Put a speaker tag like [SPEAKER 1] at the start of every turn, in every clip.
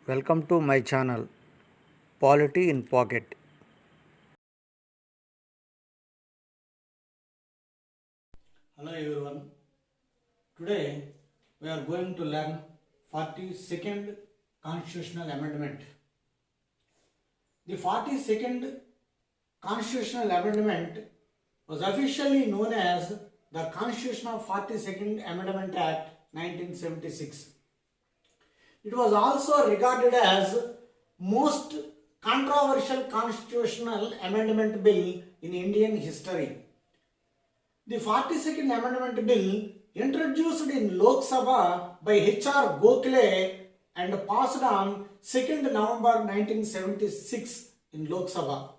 [SPEAKER 1] Welcome to my channel, Polity in Pocket.
[SPEAKER 2] Hello everyone. Today we are going to learn 42nd Constitutional Amendment. The 42nd Constitutional Amendment was officially known as the Constitution of 42nd Amendment Act 1976. It was also regarded as most controversial constitutional amendment bill in Indian history. The 42nd Amendment Bill, introduced in Lok Sabha by H.R. Gokhale and passed on 2nd November 1976 in Lok Sabha,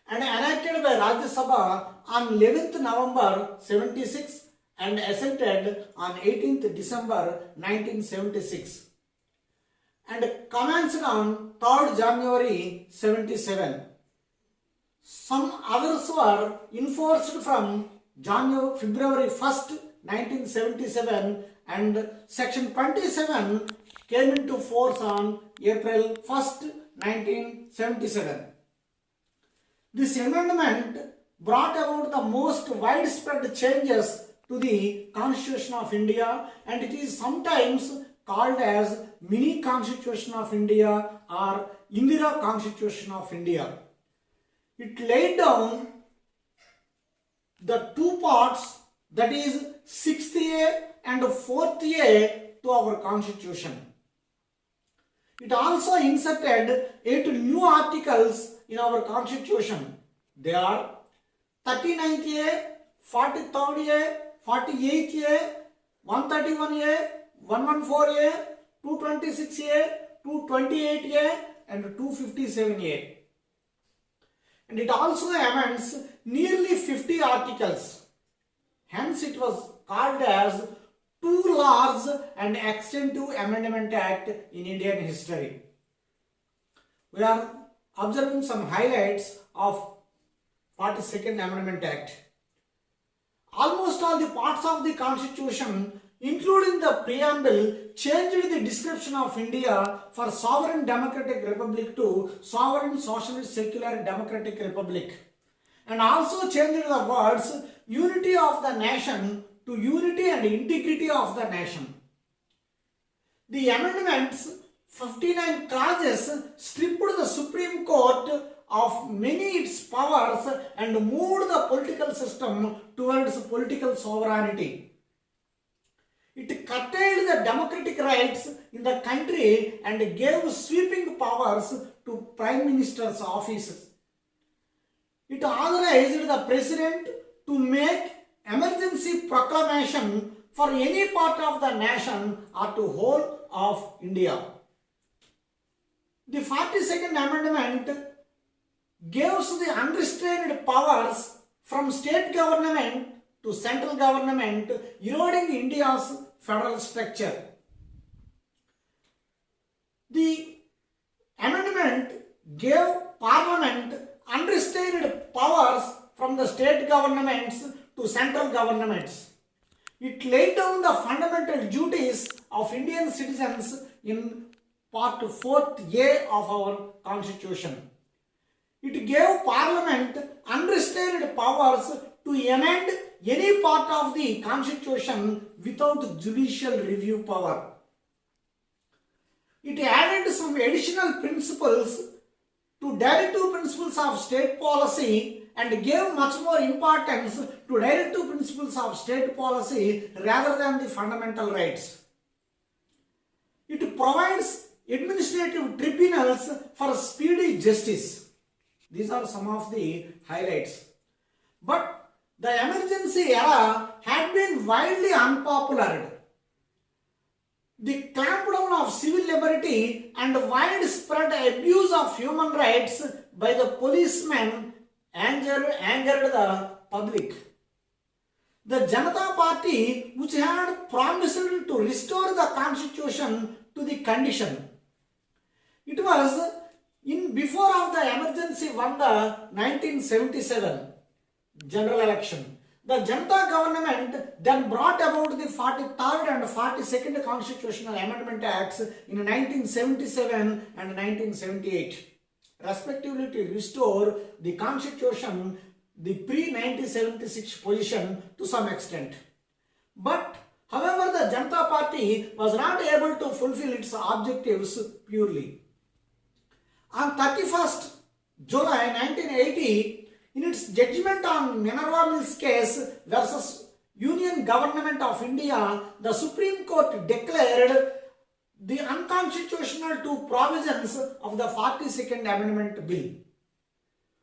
[SPEAKER 2] and enacted by Rajya Sabha on 11th November 76 and assented on 18th December 1976 and commenced on 3rd January 77. Some others were enforced from February 1st, 1977, and Section 27 came into force on April 1st, 1977. This amendment brought about the most widespread changes to the Constitution of India, and it is sometimes called as Mini Constitution of India or Indira Constitution of India. It laid down the two parts, that is 6th A and 4th A to our Constitution. It also inserted 8 new articles in our Constitution. They are 39th A, 43rd A, 48th A, 131A, 114A, 226A, 228A and 257A. And it also amends nearly 50 articles. Hence it was called as too large and extensive Amendment Act in Indian history. We are observing some highlights of 42nd Amendment Act. Almost all the parts of the Constitution, including the preamble, changed the description of India for Sovereign Democratic Republic to Sovereign Socialist Secular Democratic Republic, and also changed the words unity of the nation to unity and integrity of the nation. The amendments, 59 clauses, stripped the Supreme Court of many its powers and moved the political system towards political sovereignty. It curtailed the democratic rights in the country and gave sweeping powers to Prime Minister's offices. It authorized the President to make emergency proclamation for any part of the nation or to whole of India. The 42nd Amendment gives the unrestrained powers from state government to central government, eroding India's federal structure. The amendment gave Parliament unrestrained powers from the state governments to central governments. It laid down the fundamental duties of Indian citizens in Part 4th A of our Constitution. It gave Parliament unrestrained powers to amend any part of the Constitution without judicial review power. It added some additional principles to directive principles of state policy and gave much more importance to directive principles of state policy rather than the fundamental rights. It provides administrative tribunals for speedy justice. These are some of the highlights. But the emergency era had been widely unpopular. The clampdown of civil liberty and widespread abuse of human rights by the policemen angered the public. The Janata Party, which had promised to restore the Constitution to the condition, it was before of the emergency won the 1977 general election. The Janata government then brought about the 43rd and 42nd Constitutional Amendment Acts in 1977 and 1978, respectively to restore the Constitution, the pre-1976 position to some extent. But, however, the Janata Party was not able to fulfill its objectives purely. On 31st July 1980, in its judgment on Minerva Mills case versus Union Government of India, the Supreme Court declared the unconstitutional two provisions of the 42nd Amendment Bill,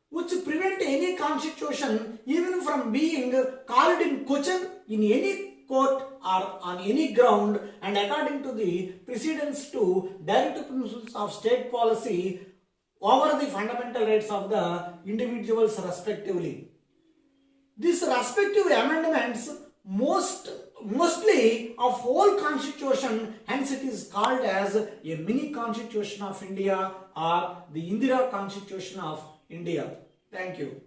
[SPEAKER 2] which prevent any constitution even from being called in question in any court or on any ground, and according to the precedents to direct principles of state policy over the fundamental rights of the individuals respectively. These respective amendments mostly of whole constitution, hence it is called as a mini constitution of India or the Indira Constitution of India. Thank you.